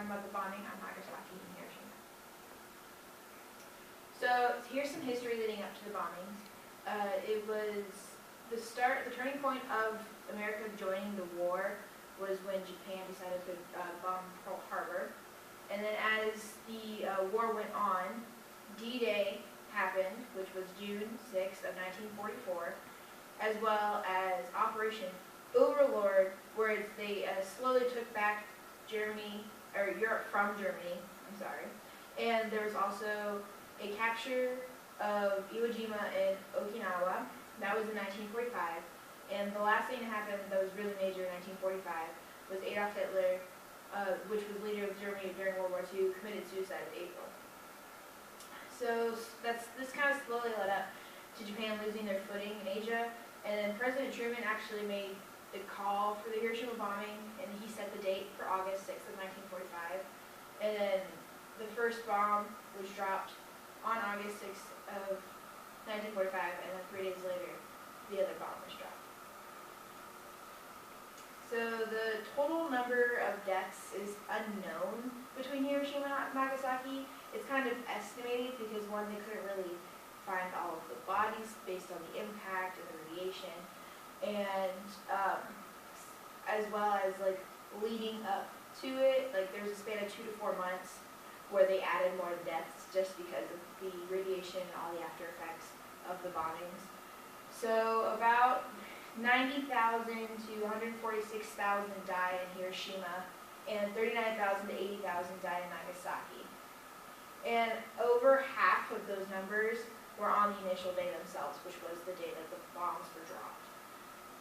talking about the bombing on Nagasaki and Hiroshima. So here's some history leading up to the bombings. It was the turning point of America joining the war was when Japan decided to bomb Pearl Harbor. And then as the war went on, D-Day happened, which was June 6th of 1944, as well as Operation Overlord, where they slowly took back Europe from Germany, and there was also a capture of Iwo Jima and Okinawa. That was in 1945, and the last thing to happen that was really major in 1945 was Adolf Hitler, which was leader of Germany during World War II, committed suicide in April. So this kind of slowly led up to Japan losing their footing in Asia, and then President Truman actually made the call for the Hiroshima bombing, and he set the date for August 6th of 1945, and then the first bomb was dropped on August 6th of 1945, and then 3 days later, the other bomb was dropped. So the total number of deaths is unknown between Hiroshima and Nagasaki. It's kind of estimated because, one, they couldn't really find all of the bodies based on the impact and the radiation, and as well as like leading up to it, like there's a span of 2 to 4 months where they added more deaths just because of the radiation and all the after effects of the bombings. So about 90,000 to 146,000 died in Hiroshima, and 39,000 to 80,000 died in Nagasaki. And over half of those numbers were on the initial day themselves, which was the day that the bombs were dropped.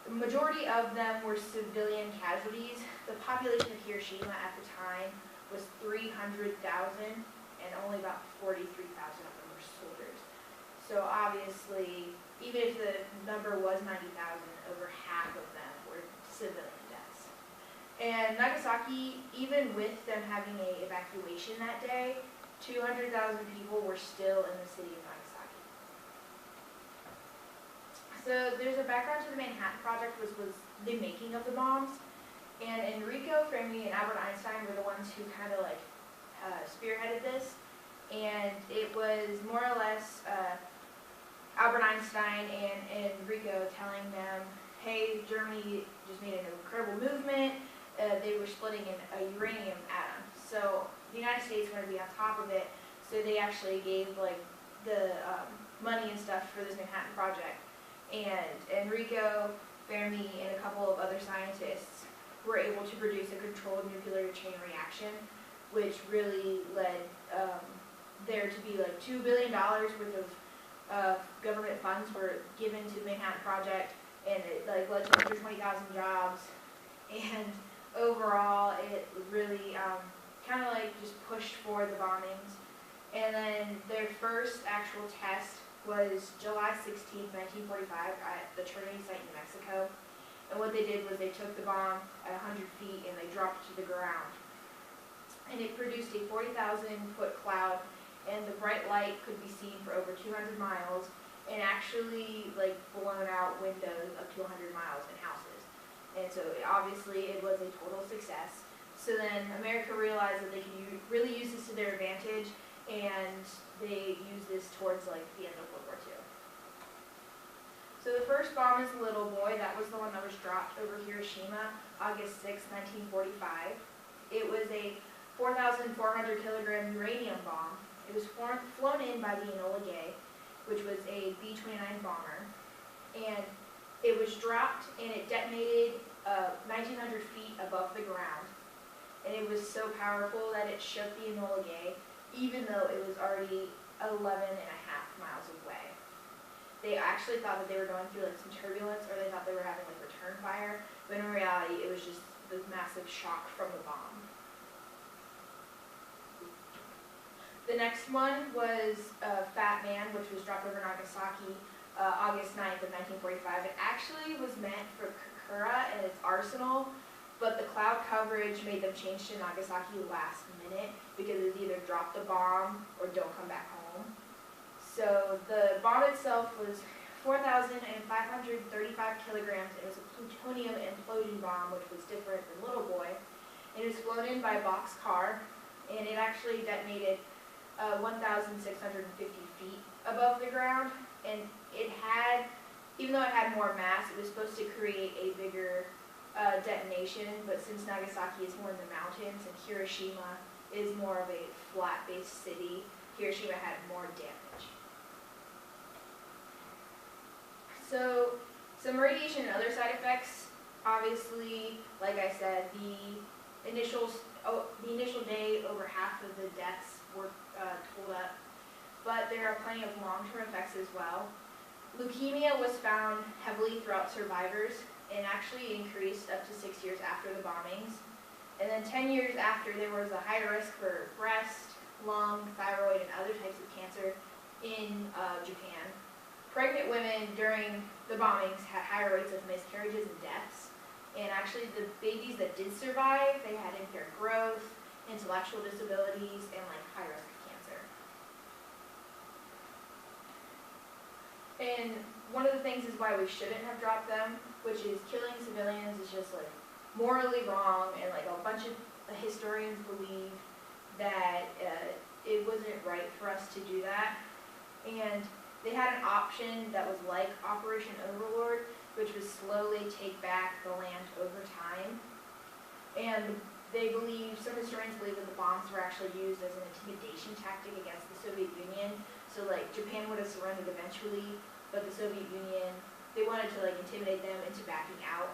The majority of them were civilian casualties. The population of Hiroshima at the time was 300,000, and only about 43,000 of them were soldiers. So obviously, even if the number was 90,000, over half of them were civilian deaths. And Nagasaki, even with them having an evacuation that day, 200,000 people were still in the city of Nagasaki. So there's a background to the Manhattan Project, which was the making of the bombs. And Enrico Fermi and Albert Einstein were the ones who kind of like spearheaded this. And it was more or less Albert Einstein and Enrico telling them, hey, Germany just made an incredible movement. They were splitting a uranium atom. So the United States wanted to be on top of it. So they actually gave like the money and stuff for this Manhattan Project. And Enrico Fermi and a couple of other scientists were able to produce a controlled nuclear chain reaction, which really led there to be like $2 billion worth of government funds were given to the Manhattan Project, and it like led to 120,000 jobs. And overall, it really kind of like just pushed for the bombings. And then their first actual test was July 16th, 1945 at the Trinity site in New Mexico. And what they did was they took the bomb at 100 feet and they dropped it to the ground. And it produced a 40,000-foot cloud, and the bright light could be seen for over 200 miles, and actually like blown out windows up to 100 miles in houses. And so obviously it was a total success. So then America realized that they could really use this to their advantage, and they used this towards like the end of World War II. So the first bomb is the Little Boy. That was the one that was dropped over Hiroshima, August 6, 1945. It was a 4,400 kilogram uranium bomb. It was flown in by the Enola Gay, which was a B-29 bomber. And it was dropped and it detonated 1,900 feet above the ground. And it was so powerful that it shook the Enola Gay, even though it was already 11 and a half miles away. They actually thought that they were going through like some turbulence, or they thought they were having like return fire, but in reality it was just this massive shock from the bomb. The next one was Fat Man, which was dropped over Nagasaki August 9th of 1945. It actually was meant for Kokura and its arsenal, but the cloud coverage made them change to Nagasaki last minute because it was either drop the bomb or don't come back home. So the bomb itself was 4,535 kilograms. It was a plutonium implosion bomb, which was different than Little Boy. It was flown in by a box car, and it actually detonated 1,650 feet above the ground. And it had, even though it had more mass, it was supposed to create a bigger detonation, but since Nagasaki is more in the mountains and Hiroshima is more of a flat-based city, Hiroshima had more damage. So, some radiation and other side effects, obviously, like I said, the initial day, over half of the deaths were told up, but there are plenty of long-term effects as well. Leukemia was found heavily throughout survivors and actually increased up to 6 years after the bombings. And then 10 years after, there was a higher risk for breast, lung, thyroid, and other types of cancer in Japan. Pregnant women during the bombings had higher rates of miscarriages and deaths. And actually, the babies that did survive, they had impaired growth, intellectual disabilities, and high risk of cancer. And one of the things is why we shouldn't have dropped them, which is killing civilians is just morally wrong, and a bunch of historians believe that it wasn't right for us to do that. And they had an option that was like Operation Overlord, which was slowly take back the land over time. And some historians believe that the bombs were actually used as an intimidation tactic against the Soviet Union. So Japan would have surrendered eventually, but the Soviet Union, they wanted to intimidate them into backing out.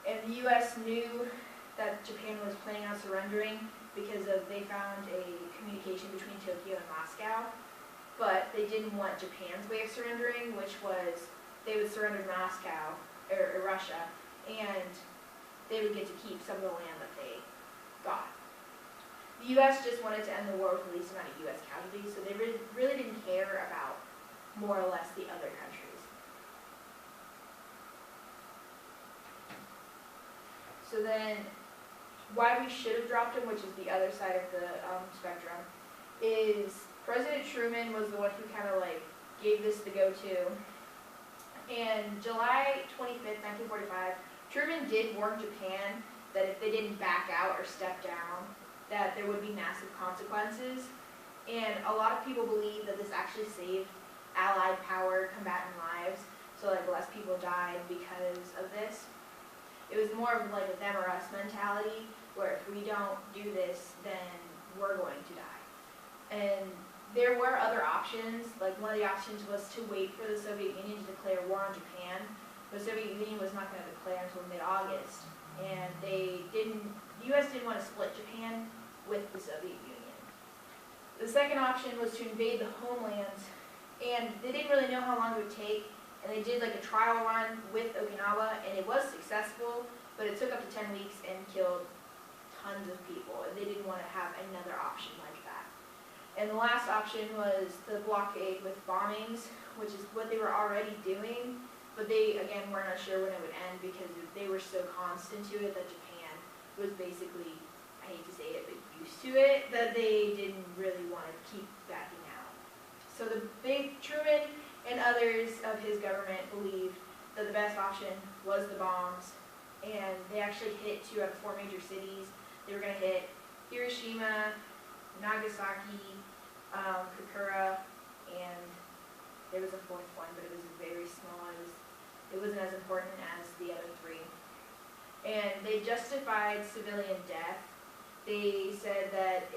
And the US knew that Japan was planning on surrendering because they found a communication between Tokyo and Moscow. But they didn't want Japan's way of surrendering, which was they would surrender Moscow, or Russia, and they would get to keep some of the land that they got. The US just wanted to end the war with the least amount of US casualties, so they really didn't care about more or less the other countries. So then, why we should have dropped them, which is the other side of the spectrum, is President Truman was the one who kind of gave this the go-to. And July 25th, 1945, Truman did warn Japan that if they didn't back out or step down, that there would be massive consequences. And a lot of people believe that this actually saved Allied power combatant lives, so less people died because of this. It was more of a them or us mentality, where if we don't do this, then we're going to die. And there were other options. One of the options was to wait for the Soviet Union to declare war on Japan. The Soviet Union was not going to declare until mid-August, and the US didn't want to split Japan with the Soviet Union. The second option was to invade the homeland, and they didn't really know how long it would take, and they did a trial run with Okinawa, and it was successful, but it took up to 10 weeks and killed tons of people, and they didn't want to have another option like that. And the last option was the blockade with bombings, which is what they were already doing, but they, again, weren't sure when it would end because they were so constant to it that Japan was basically, I hate to say it, but used to it, that they didn't really want to keep backing out. So Truman and others of his government believed that the best option was the bombs, and they actually hit 2 out of 4 major cities. They were going to hit Hiroshima, Nagasaki, Kokura, and there was a 4th one, but it was very small. It wasn't as important as the other 3. And they justified civilian death. They said that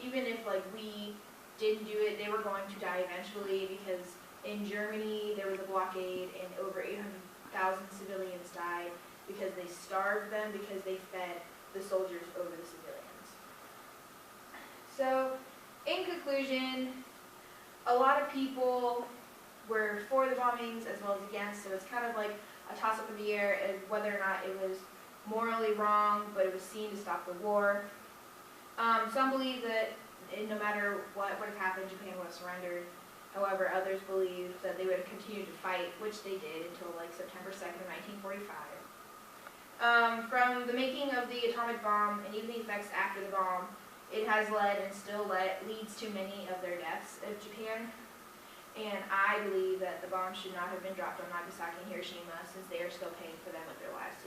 even if we didn't do it, they were going to die eventually, because in Germany there was a blockade and over 800,000 civilians died because they starved them because they fed the soldiers over the civilians. So, in conclusion, a lot of people were for the bombings as well as against, so it's kind of a toss-up in the air of whether or not it was morally wrong, but it was seen to stop the war. Some believe that no matter what would have happened, Japan would have surrendered. However, others believe that they would have continued to fight, which they did until September 2nd, 1945. From the making of the atomic bomb and even the effects after the bomb, it has led and still leads to many of their deaths of Japan. And I believe that the bombs should not have been dropped on Nagasaki and Hiroshima, since they are still paying for them with their lives